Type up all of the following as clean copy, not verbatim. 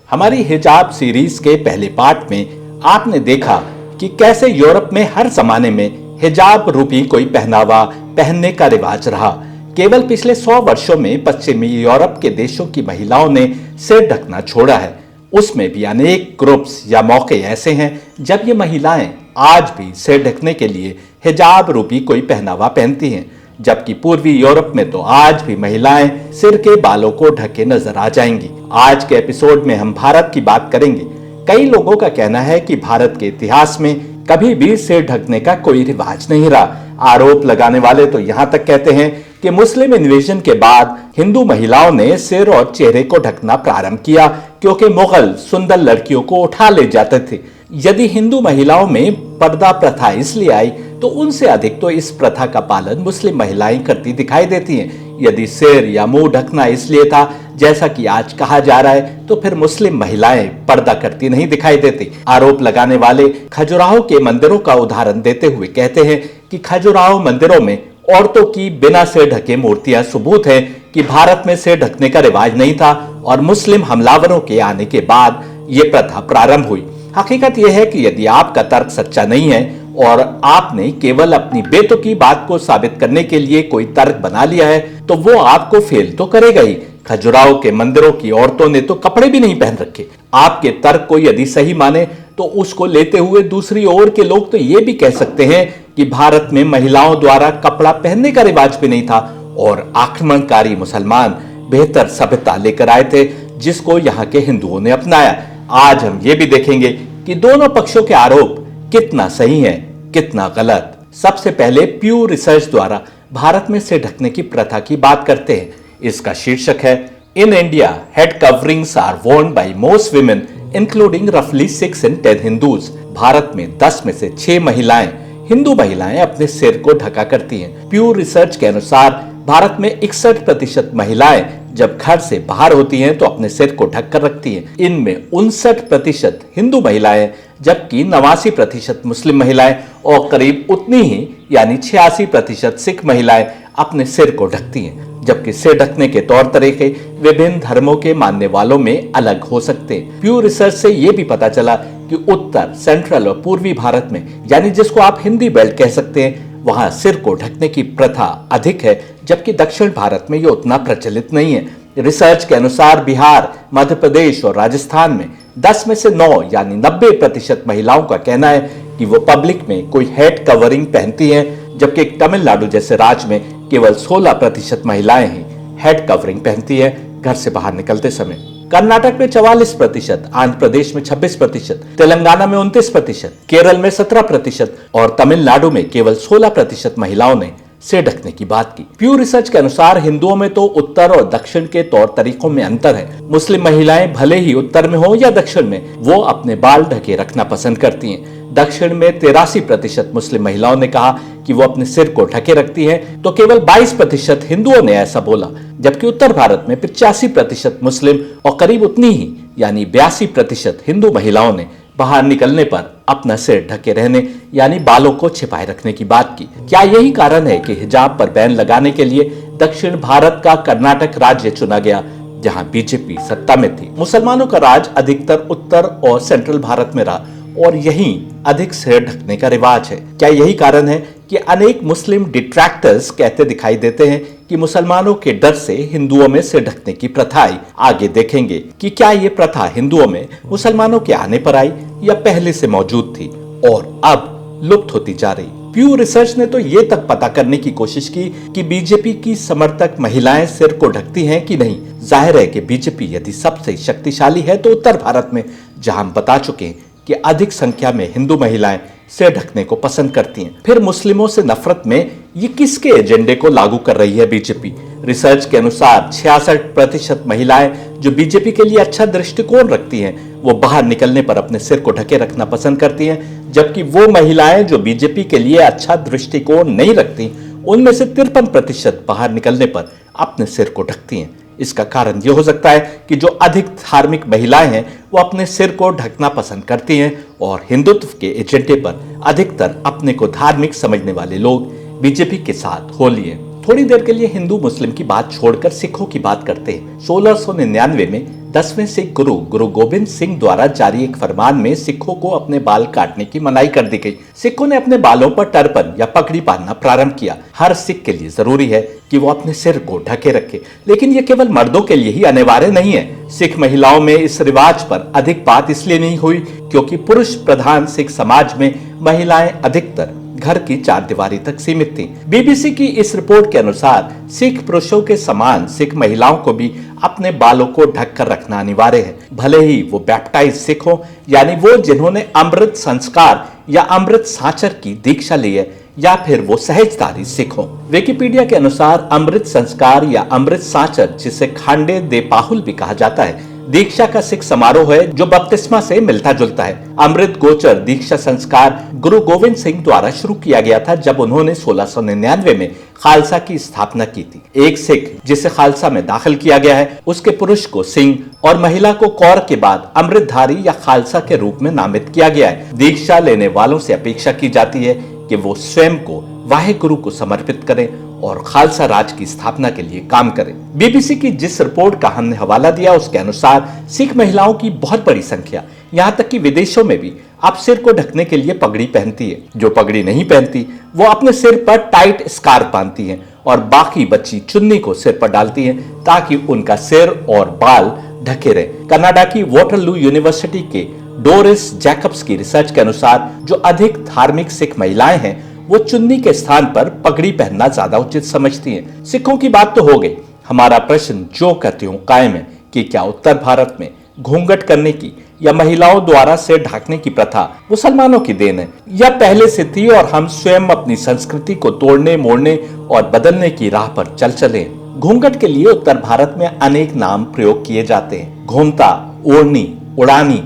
हमारी हिजाब सीरीज के पहले पार्ट में आपने देखा कि कैसे यूरोप में हर जमाने में हिजाब रूपी कोई पहनावा पहनने का रिवाज रहा। केवल पिछले 100 वर्षों में पश्चिमी यूरोप के देशों की महिलाओं ने सिर ढकना छोड़ा है। उसमें भी अनेक ग्रुप्स या मौके ऐसे हैं जब ये महिलाएं आज भी सिर ढकने के लिए हिजाब रूपी कोई पहनावा पहनती हैं, जबकि पूर्वी यूरोप में तो आज भी महिलाएं सिर के बालों को ढके नजर आ जाएंगी। आज के एपिसोड में हम भारत की बात करेंगे। कई लोगों का कहना है कि भारत के इतिहास में कभी भी सिर ढकने का कोई रिवाज नहीं रहा। आरोप लगाने वाले तो यहाँ तक कहते हैं कि मुस्लिम इन्वेजन के बाद हिंदू महिलाओं ने सिर और चेहरे को ढकना प्रारंभ किया क्योंकि मुगल सुंदर लड़कियों को उठा ले जाते थे। यदि हिंदू महिलाओं में पर्दा प्रथा इसलिए आई तो उनसे अधिक तो इस प्रथा का पालन मुस्लिम महिलाएं करती दिखाई देती हैं। यदि सिर या मुंह ढकना इसलिए था जैसा कि आज कहा जा रहा है तो फिर मुस्लिम महिलाएं पर्दा करती नहीं दिखाई देती। आरोप लगाने वाले खजुराहो के मंदिरों का उदाहरण देते हुए कहते हैं कि खजुराहो मंदिरों में औरतों की बिना सिर ढके मूर्तियां सबूत है कि भारत में सिर ढकने का रिवाज नहीं था और मुस्लिम हमलावरों के आने के बाद यह प्रथा प्रारंभ हुई। हकीकत यह है कि यदि आपका तर्क सच्चा नहीं है और आपने केवल अपनी बेतुकी बात को साबित करने के लिए कोई तर्क बना लिया है तो वो आपको फेल तो करेगा ही। खजुराहो के मंदिरों की औरतों ने तो कपड़े भी नहीं पहन रखे। आपके तर्क को यदि सही माने तो उसको लेते हुए दूसरी ओर के लोग तो ये भी कह सकते हैं कि भारत में महिलाओं द्वारा कपड़ा पहनने का रिवाज भी नहीं था और आक्रमणकारी मुसलमान बेहतर सभ्यता लेकर आए थे जिसको यहाँ के हिंदुओं ने अपनाया। आज हम ये भी देखेंगे कि दोनों पक्षों के आरोप कितना सही है कितना गलत। सबसे पहले प्यू रिसर्च द्वारा भारत में सिर ढकने की प्रथा की बात करते हैं। इसका शीर्षक है in India head coverings are worn by most women including रफली 6 in 10 हिंदूज। भारत में 10 में से 6 महिलाएं हिंदू महिलाएं अपने सिर को ढका करती हैं। प्यू रिसर्च के अनुसार भारत में 61% महिलाएं जब घर से बाहर होती हैं तो अपने सिर को ढक कर रखती हैं। इनमें 59% हिंदू महिलाएं जबकि 89% मुस्लिम महिलाएं और करीब उतनी ही यानी 86% सिख महिलाएं अपने सिर को ढकती हैं। जबकि सिर ढकने के तौर तरीके विभिन्न धर्मों के मानने वालों में अलग हो सकते हैं। प्यू रिसर्च से यह भी पता चला कि उत्तर, सेंट्रल और पूर्वी भारत में यानी जिसको आप हिंदी बेल्ट कह सकते हैं वहां सिर को ढकने की प्रथा अधिक है, जबकि दक्षिण भारत में यह उतना प्रचलित नहीं है। रिसर्च के अनुसार बिहार, मध्य प्रदेश और राजस्थान में 10 में से 9 यानी 90% महिलाओं का कहना है कि वो पब्लिक में कोई हेड कवरिंग पहनती हैं, जबकि तमिलनाडु जैसे राज्य में केवल 16% महिलाएं ही हेड कवरिंग पहनती हैं घर से बाहर निकलते समय। कर्नाटक में 44%, आंध्र प्रदेश में 26%, तेलंगाना में 29%, केरल में 17% और तमिलनाडु में केवल 16% महिलाओं ने सिर ढकने की बात की। प्यू रिसर्च के अनुसार हिंदुओं में तो उत्तर और दक्षिण के तौर तरीकों में अंतर है। मुस्लिम महिलाएं भले ही उत्तर में हो या दक्षिण में वो अपने बाल ढके रखना पसंद करती हैं। दक्षिण में 83% मुस्लिम महिलाओं ने कहा कि वो अपने सिर को ढके रखती हैं तो केवल 22% हिंदुओं ने ऐसा बोला, जबकि उत्तर भारत में 85% मुस्लिम और करीब उतनी ही यानी 82% हिंदू महिलाओं ने बाहर निकलने पर अपना सिर ढके रहने यानी बालों को छिपाए रखने की बात की। क्या यही कारण है कि हिजाब पर बैन लगाने के लिए दक्षिण भारत का कर्नाटक राज्य चुना गया जहां बीजेपी सत्ता में थी? मुसलमानों का राज अधिकतर उत्तर और सेंट्रल भारत में रहा और यहीं अधिक सिर ढकने का रिवाज है। क्या यही कारण है कि अनेक मुस्लिम डिट्रैक्टर्स कहते दिखाई देते हैं कि मुसलमानों के डर से हिंदुओं में सिर ढकने की प्रथा आई? आगे देखेंगे कि क्या ये प्रथा हिंदुओं में मुसलमानों के आने पर आई या पहले से मौजूद थी और अब लुप्त होती जा रही। प्यू रिसर्च ने तो ये तक पता करने की कोशिश की कि बीजेपी की समर्थक महिलाएं सिर को ढकती हैं कि नहीं। जाहिर है कि बीजेपी यदि सबसे शक्तिशाली है तो उत्तर भारत में, जहां हम बता चुके हैं कि अधिक संख्या में हिंदू महिलाएं सिर ढकने को पसंद करती हैं। फिर मुस्लिमों से नफरत में ये किसके एजेंडे को लागू कर रही है बीजेपी? रिसर्च के अनुसार 66% महिलाएं जो बीजेपी के लिए अच्छा दृष्टिकोण रखती हैं वो बाहर निकलने पर अपने सिर को ढके रखना पसंद करती हैं, जबकि वो महिलाएं जो बीजेपी के लिए अच्छा दृष्टिकोण नहीं रखती उनमें से 53% बाहर निकलने पर अपने सिर को ढकती हैं। इसका कारण यह हो सकता है कि जो अधिक धार्मिक महिलाएं हैं वो अपने सिर को ढकना पसंद करती हैं और हिंदुत्व के एजेंडे पर अधिकतर अपने को धार्मिक समझने वाले लोग बीजेपी के साथ हो लिए। थोड़ी देर के लिए हिंदू मुस्लिम की बात छोड़कर सिखों की बात करते हैं। 1699 में 10वें सिख गुरु गुरु गोबिंद सिंह द्वारा जारी एक फरमान में सिखों को अपने बाल काटने की मनाही कर दी गई। सिखों ने अपने बालों पर टर्बन या पगड़ी बांधना प्रारंभ किया। हर सिख के लिए जरूरी है कि वो अपने सिर को ढके रखे, लेकिन ये केवल मर्दों के लिए ही अनिवार्य नहीं है। सिख महिलाओं में इस रिवाज पर अधिक बात इसलिए नहीं हुई क्योंकि पुरुष प्रधान सिख समाज में महिलाएं अधिकतर घर की चारदीवारी तक सीमित थीं। बीबीसी की इस रिपोर्ट के अनुसार सिख पुरुषों के समान सिख महिलाओं को भी अपने बालों को ढककर रखना अनिवार्य है, भले ही वो बैप्टाइज सिख हो, यानी वो जिन्होंने अमृत संस्कार या अमृत साचर की दीक्षा ली है, या फिर वो सहजधारी सिख हो। विकिपीडिया के अनुसार अमृत संस्कार या अमृत साचर, जिसे खांडे दे पाहुल भी कहा जाता है, दीक्षा का सिख समारोह है जो बपतिस्मा से मिलता जुलता है। अमृत गोचर दीक्षा संस्कार गुरु गोविंद सिंह द्वारा शुरू किया गया था जब उन्होंने 1699 में खालसा की स्थापना की थी। एक सिख जिसे खालसा में दाखिल किया गया है, उसके पुरुष को सिंह और महिला को कौर के बाद अमृतधारी या खालसा के रूप में नामित किया गया है। दीक्षा लेने वालों से अपेक्षा की जाती है कि वो स्वयं को वाहे गुरु को समर्पित करें और खालसा राज की स्थापना के लिए काम करें। बीबीसी की जिस रिपोर्ट का हमने हवाला दिया उसके अनुसार सिख महिलाओं की बहुत बड़ी संख्या, यहाँ तक कि विदेशों में भी, अब सिर को ढकने के लिए पगड़ी पहनती है। जो पगड़ी नहीं पहनती वो अपने सिर पर टाइट स्कार्फ बांधती हैं और बाकी बच्ची चुन्नी को सिर पर डालती हैं ताकि उनका सिर और बाल ढके रहे। कनाडा की वाटरलू यूनिवर्सिटी के डोरिस जैकब्स की रिसर्च के अनुसार जो अधिक धार्मिक सिख महिलाएं हैं वो चुन्नी के स्थान पर पगड़ी पहनना ज्यादा उचित समझती हैं। सिखों की बात तो हो गई, हमारा प्रश्न जो कहते हो कायम है कि क्या उत्तर भारत में घूंघट करने की या महिलाओं द्वारा सिर ढकने की प्रथा मुसलमानों की देन है या पहले से थी और हम स्वयं अपनी संस्कृति को तोड़ने मोड़ने और बदलने की राह पर चल चले। घूंघट के लिए उत्तर भारत में अनेक नाम प्रयोग किए जाते हैं। घोमता, ओढ़नी, उड़ानी,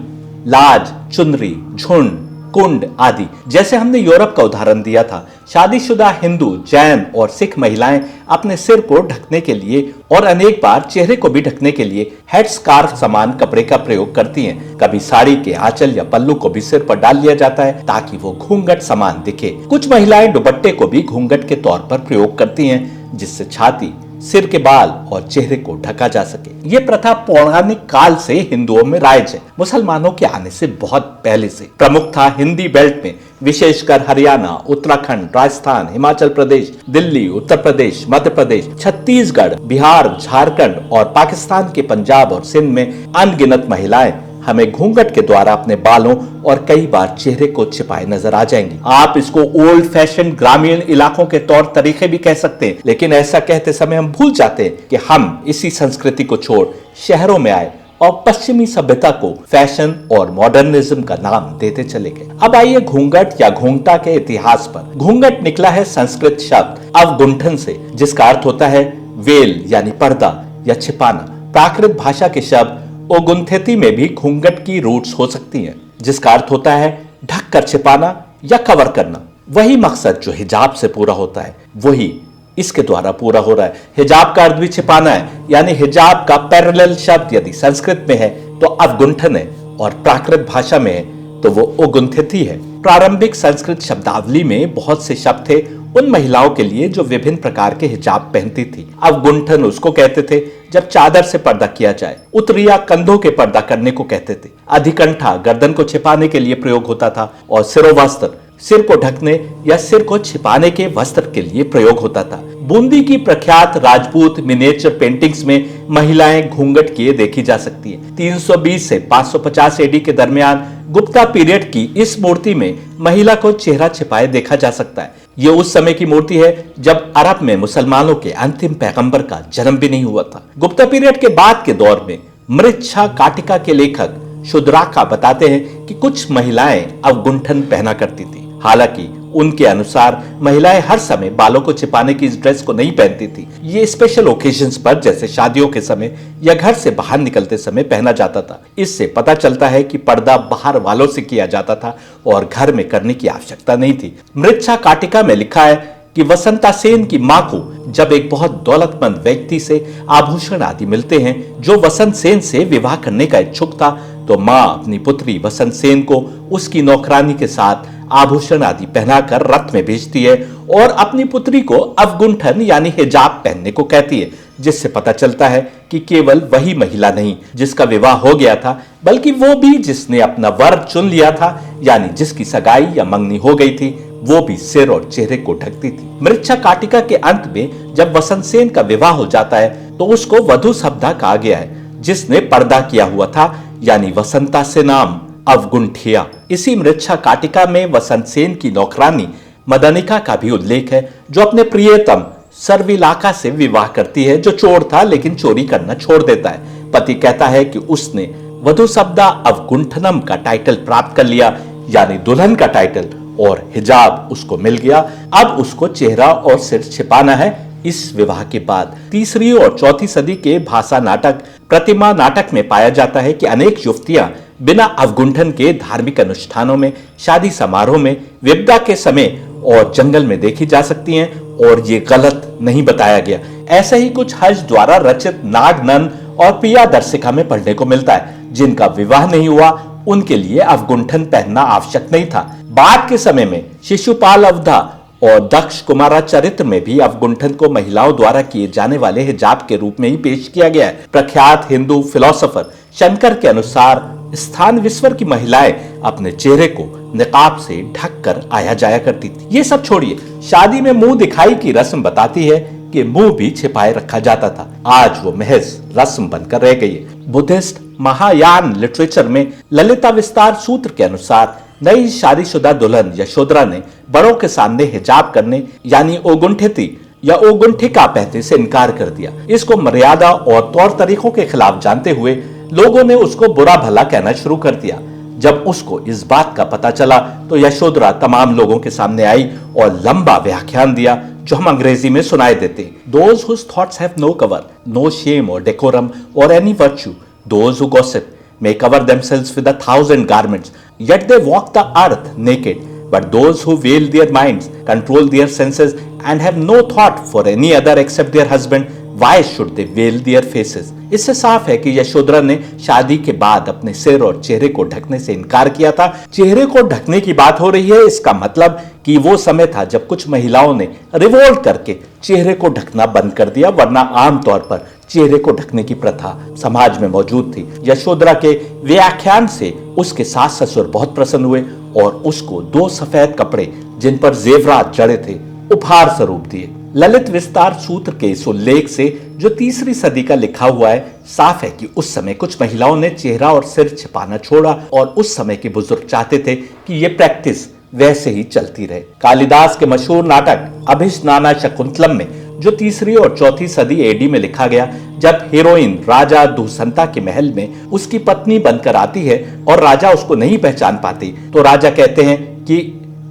लाज, चुनरी, झुंड, कुंड आदि। जैसे हमने यूरोप का उदाहरण दिया था, शादीशुदा हिंदू, जैन और सिख महिलाएं अपने सिर को ढकने के लिए और अनेक बार चेहरे को भी ढकने के लिए हेड स्कार्फ समान कपड़े का प्रयोग करती हैं। कभी साड़ी के आंचल या पल्लू को भी सिर पर डाल लिया जाता है ताकि वो घूंघट समान दिखे। कुछ महिलाएं दुपट्टे को भी घूंघट के तौर पर प्रयोग करती हैं जिससे छाती, सिर के बाल और चेहरे को ढका जा सके। ये प्रथा पौराणिक काल से हिंदुओं में राइज है, मुसलमानों के आने से बहुत पहले से। प्रमुख था हिंदी बेल्ट में, विशेषकर हरियाणा, उत्तराखंड, राजस्थान, हिमाचल प्रदेश, दिल्ली, उत्तर प्रदेश, मध्य प्रदेश, छत्तीसगढ़, बिहार, झारखंड और पाकिस्तान के पंजाब और सिंध में अनगिनत महिलाएं हमें घूंघट के द्वारा अपने बालों और कई बार चेहरे को छिपाए नजर आ जाएंगी। आप इसको ओल्ड फैशन ग्रामीण इलाकों के तौर तरीके भी कह सकते हैं, लेकिन ऐसा कहते समय हम भूल जाते हैं कि हम इसी संस्कृति को छोड़ शहरों में आए और पश्चिमी सभ्यता को फैशन और मॉडर्निज्म का नाम देते चले गए। अब आइए घूंघट या घूंघटा के इतिहास पर। घूंघट निकला है संस्कृत शब्द अवगुंठन से, जिसका अर्थ होता है वेल यानी पर्दा या छिपाना। प्राकृत भाषा के शब्द ओगुंथेती में भी घूंघट की रूट्स हो सकती हैं, जिसका अर्थ होता है ढक कर छिपाना या कवर करना। वही मकसद जो हिजाब से पूरा होता है वही इसके द्वारा पूरा हो रहा है। हिजाब का अर्थ भी छिपाना है, यानी हिजाब का पैरेलल शब्द यदि संस्कृत में है तो अवगुंठन है और प्राकृत भाषा में है तो वो ओगुंथेती है। प्रारंभिक संस्कृत शब्दावली में बहुत से शब्द थे उन महिलाओं के लिए जो विभिन्न प्रकार के हिजाब पहनती थी। अवगुंठन उसको कहते थे जब चादर से पर्दा किया जाए। उत्तरिया कंधों के पर्दा करने को कहते थे। अधिकंठा गर्दन को छिपाने के लिए प्रयोग होता था और सिरोवस्त्र सिर को ढकने या सिर को छिपाने के वस्त्र के लिए प्रयोग होता था। बूंदी की प्रख्यात राजपूत मिनिएचर पेंटिंग्स में महिलाएं घूंघट किए देखी जा सकती हैं। 320 से 550 एडी के दरमियान गुप्ता पीरियड की इस मूर्ति में महिला को चेहरा छिपाए देखा जा सकता है। ये उस समय की मूर्ति है जब अरब में मुसलमानों के अंतिम पैगंबर का जन्म भी नहीं हुआ था। गुप्ता पीरियड के बाद के दौर में मृच्छा काटिका के लेखक शुद्राका बताते हैं कि कुछ महिलाएं अवगुंठन पहना करती थी। हालांकि उनके अनुसार महिलाएं हर समय बालों को छिपाने की इस ड्रेस को नहीं पहनती थी। ये स्पेशल ओकेजन्स पर जैसे शादियों के समय या घर से बाहर निकलते समय पहना जाता था। इससे पता चलता है कि पर्दा बाहर वालों से किया जाता था और घर में करने की आवश्यकता नहीं थी। मृच्छा काटिका में लिखा है कि वसंता सेन की मां को जब एक बहुत दौलतमंद व्यक्ति से आभूषण आदि मिलते हैं जो वसंत सेन से विवाह करने का इच्छुक था, तो मां अपनी पुत्री वसंत सेन को उसकी नौकरानी के साथ आभूषण आदि पहनाकर रथ में भेजती है और अपनी पुत्री को अवगुंठन यानी हिजाब पहनने को कहती है, जिससे पता चलता है कि केवल वही महिला नहीं जिसका विवाह हो गया था, बल्कि वो भी जिसने अपना वर चुन लिया था, यानी जिसकी सगाई या मंगनी हो गई थी, वो भी सिर और चेहरे को ढकती थी। मृच्छा काटिका के अंत में जब वसंत सेन का विवाह हो जाता है तो उसको वधु शब्दा कहा गया है, जिसने पर्दा किया हुआ था, यानी वसंता से नाम अवगुंठिया। इसी मृच्छा काटिका में वसंत सेन की नौकरानी मदनिका का भी उल्लेख है, जो अपने प्रियतम सर्विलाका से विवाह करती है, जो चोर था लेकिन चोरी करना छोड़ देता है। पति कहता है कि उसने वधु शब्दा अवगुंठनम का टाइटल प्राप्त कर लिया, यानी दुल्हन का टाइटल, और हिजाब उसको मिल गया। अब उसको चेहरा और सिर छिपाना है। इस विवाह के बाद तीसरी और चौथी सदी के भाषा नाटक प्रतिमा नाटक में पाया जाता है कि अनेक युवतियां बिना अवगुंठन के धार्मिक अनुष्ठानों में, शादी समारोह में, विपदा के समय और जंगल में देखी जा सकती हैं, और ये गलत नहीं बताया गया। ऐसा ही कुछ हज द्वारा रचित नागनन और प्रिया दर्शिका में पढ़ने को मिलता है। जिनका विवाह नहीं हुआ उनके लिए अवगुंठन पहनना आवश्यक नहीं था। बाद के समय में शिशुपाल अवधा और दक्ष कुमारा चरित्र में भी अवगुंठन को महिलाओं द्वारा किए जाने वाले हिजाब के रूप में ही पेश किया गया है। प्रख्यात हिंदू फिलोसोफर शंकर के अनुसार स्थान विश्वर की महिलाएं अपने चेहरे को निकाब से ढक कर आया जाया करती थी। ये सब छोड़िए, शादी में मुंह दिखाई की रस्म बताती है कि मुंह भी छिपाए रखा जाता था। आज वो महज रस्म बनकर रह गई है। बुद्धिस्ट महायान लिटरेचर में ललिता विस्तार सूत्र के अनुसार नई शादीशुदा दुल्हन यशोधरा ने बड़ों के सामने हिजाब करने, यानी ओगुंठिती या ओगुंठिका पहनने से इनकार कर दिया। इसको मर्यादा और तौर तरीकों के खिलाफ जानते हुए लोगों ने उसको बुरा भला कहना शुरू कर दिया। जब उसको इस बात का पता चला तो यशोधरा तमाम लोगों के सामने आई और लंबा व्याख्यान दिया, जो हम अंग्रेजी में सुनाए देते हैं। Those whose thoughts have no cover, no shame or decorum or any virtue, those who gossip may cover themselves with 1,000 garments, yet they walk the earth naked. But those who veil their minds, control their senses, and have no thought for any other except their husband, why should they veil their faces? इससे साफ है कि यशोधरा ने शादी के बाद अपने सिर और चेहरे को ढकने से इनकार किया था। चेहरे को ढकने की बात हो रही है, इसका मतलब कि वो समय था जब कुछ महिलाओं ने रिवोल्ट करके चेहरे को ढकना बंद कर दिया, वरना आमतौर पर चेहरे को ढकने की प्रथा समाज में मौजूद थी। यशोधरा के व्याख्यान से उसके सास ससुर बहुत प्रसन्न हुए और उसको 2 सफेद कपड़े जिन पर जेवरात जड़े थे उपहार स्वरूप दिए। ललित विस्तार सूत्र के इस उल्लेख से, जो तीसरी सदी का लिखा हुआ है, साफ है कि उस समय कुछ महिलाओं ने चेहरा और सिर छिपाना छोड़ा और उस समय के बुजुर्ग चाहते थे कि ये प्रैक्टिस वैसे ही चलती रहे। कालिदास के मशहूर नाटक अभिष्नाना शकुंतलम में, जो तीसरी और चौथी सदी एडी में लिखा गया, जब हीरोइन राजा दुष्यंता के महल में उसकी पत्नी बनकर आती है और राजा उसको नहीं पहचान पाती, तो राजा कहते हैं कि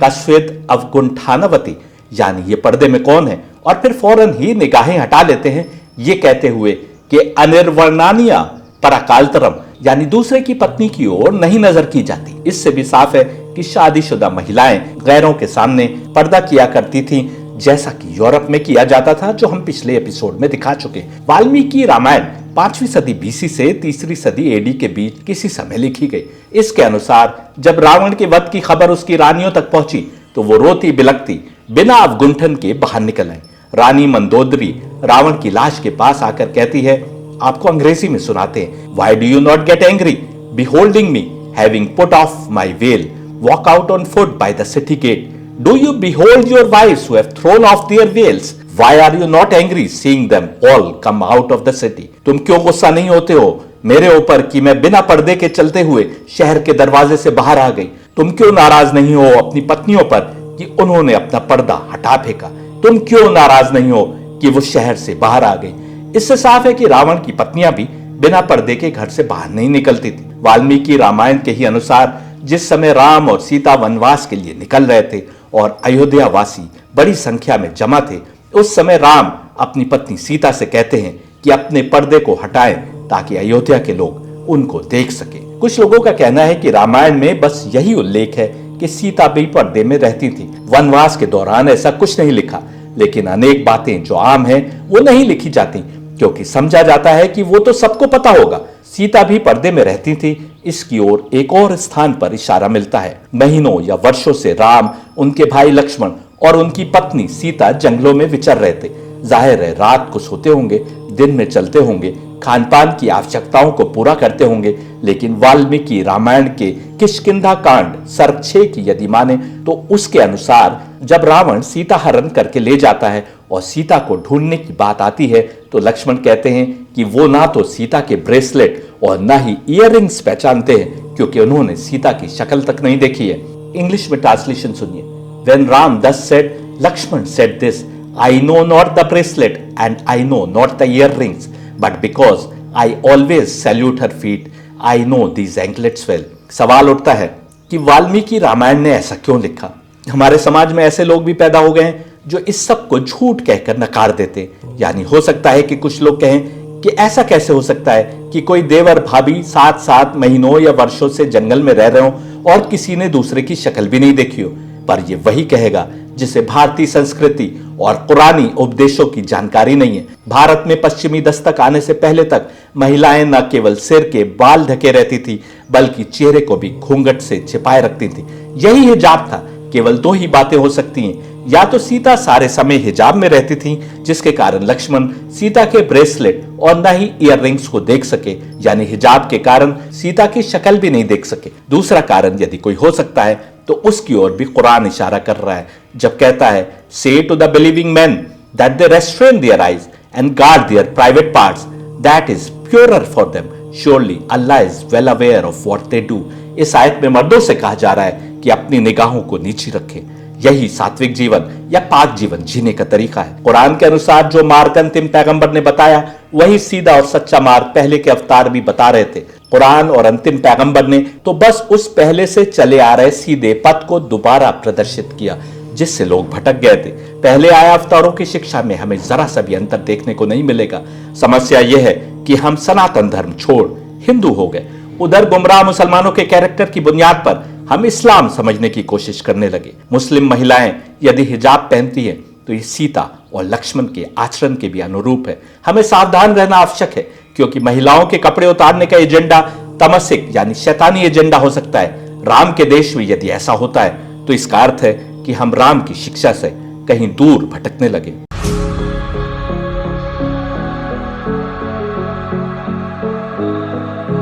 कस्वेत अवगुंठानवती, यानी ये पर्दे में कौन है, और फिर फौरन ही निगाहें हटा लेते हैं, ये कहते हुए कि अनिर्वर्णनीया पराकालतरम, यानी दूसरे की पत्नी की ओर नहीं नजर की जाती। इससे भी साफ है कि शादीशुदा महिलाएं गैरों के सामने पर्दा किया करती थीं, जैसा कि यूरोप में किया जाता था, जो हम पिछले एपिसोड में दिखा चुके। वाल्मीकि रामायण 5वीं सदी बीसी से तीसरी सदी एडी के बीच किसी समय लिखी गई। इसके अनुसार जब रावण के वध की खबर उसकी रानियों तक पहुंची तो वो रोती बिलखती बिना अवगुंठन के बाहर निकल आई। रानी मंदोदरी रावण की लाश के पास आकर कहती है, आपको अंग्रेजी में सुनाते हैं, Why do you not get angry, beholding me, having put off my veil, walk out on foot by the city gate? Do you behold your wives who have thrown off their veils? Why are you not angry, seeing them all come out of the city? तुम क्यों गुस्सा नहीं होते हो मेरे ऊपर कि मैं बिना पर्दे के चलते हुए शहर के दरवाजे से बाहर आ गई? तुम क्यों नाराज नहीं हो अपनी पत्नियों पर कि उन्होंने अपना पर्दा हटा फेंका? तुम क्यों नाराज नहीं हो कि वो शहर से बाहर आ गई? इससे साफ है कि रावण की पत्नियां भी बिना पर्दे के घर से बाहर नहीं निकलती थी। वाल्मीकि रामायण के ही अनुसार जिस समय राम और सीता वनवास के लिए निकल रहे थे और अयोध्या वासी बड़ी संख्या में जमा थे, उस समय राम अपनी पत्नी सीता से कहते हैं कि अपने पर्दे को हटाएं ताकि अयोध्या के लोग उनको देख सके। कुछ लोगों का कहना है कि रामायण में बस यही उल्लेख है कि सीता भी पर्दे में रहती थी। वनवास के दौरान ऐसा कुछ नहीं लिखा, लेकिन अनेक बातें जो आम हैं वो नहीं लिखी जाती, क्योंकि समझा जाता है कि वो तो सबको पता होगा। सीता भी पर्दे में रहती थी। इसकी ओर एक और स्थान पर इशारा मिलता है। महीनों या वर्षों से राम, उनके भाई लक्ष्मण और उनकी पत्नी सीता जंगलों में विचर रहे थे। जाहिर है रात को सोते होंगे, दिन में चलते होंगे, खान पान की आवश्यकताओं को पूरा करते होंगे, लेकिन वाल्मीकि रामायण के किष्किंधा कांड सर्ग 6 की यदि माने तो उसके अनुसार जब रावण सीता हरण करके ले जाता है और सीता को ढूंढने की बात आती है तो लक्ष्मण कहते हैं कि वो ना तो सीता के ब्रेसलेट और ना ही ईयररिंग्स पहचानते हैं, क्योंकि उन्होंने सीता की शक्ल तक नहीं देखी है। इंग्लिश में ट्रांसलेशन सुनिए। When Ram thus said, Lakshman said this, I know not the bracelet and I know not the earrings, but because I always salute her feet, I know these anklets well. सवाल उठता है कि वाल्मीकि रामायण ने ऐसा क्यों लिखा। हमारे समाज में ऐसे लोग भी पैदा हो गए हैं जो इस सब को झूठ कहकर नकार देते। यानी हो सकता है कि कुछ लोग कहें कि ऐसा कैसे हो सकता है कि कोई देवर भाभी 7-7 महीनों या वर्षों से जंगल में रह रहे हो और किसी ने दूसरे की शक्ल भी नहीं देखी हो। पर यह वही कहेगा जिसे भारतीय संस्कृति और पुरानी उपदेशों की जानकारी नहीं है। भारत में पश्चिमी दस्तक आने से पहले तक महिलाएं न केवल सिर के बाल ढके रहती थी, बल्कि चेहरे को भी घूंघट से छिपाए रखती थी। यही हिजाब था। केवल 2 ही बातें हो सकती हैं, या तो सीता सारे समय हिजाब में रहती थी, जिसके कारण लक्ष्मण सीता के ब्रेसलेट और न ही ईयररिंग्स को देख सके, यानी हिजाब के कारण सीता की शक्ल भी नहीं देख सके। दूसरा कारण यदि कोई हो सकता है तो उसकी ओर भी कुरान इशारा कर रहा है, जब कहता है, say to the believing men that they restrain their eyes and guard their private parts, that is purer for them, surely Allah is well aware of what they do. इस आयत में मर्दों से कहा जा रहा है कि अपनी निगाहों को नीची रखें। यही सात्विक जीवन या पाक जीवन जीने का तरीका है। कुरान के अनुसार जो मार्ग अंतिम पैगंबर ने बताया वही सीधा और सच्चा मार्ग पहले के अवतार भी बता रहे थे। कुरान और अंतिम पैगंबर ने तो बस उस पहले से चले आ रहे सीधे पथ को दोबारा प्रदर्शित किया, जिससे लोग भटक गए थे। पहले आया अवतारों की शिक्षा में हमें जरा सा भी अंतर देखने को नहीं मिलेगा। समस्या यह है कि हम सनातन धर्म छोड़ हिंदू हो गए। उधर गुमराह मुसलमानों के कैरेक्टर की बुनियाद पर हम इस्लाम समझने की कोशिश करने लगे। मुस्लिम महिलाएं यदि हिजाब पहनती हैं तो ये सीता और लक्ष्मण के आचरण के भी अनुरूप है। हमें सावधान रहना आवश्यक है, क्योंकि महिलाओं के कपड़े उतारने का एजेंडा तमसिक यानी शैतानी एजेंडा हो सकता है। राम के देश में यदि ऐसा होता है तो इसका अर्थ है कि हम राम की शिक्षा से कहीं दूर भटकने लगे।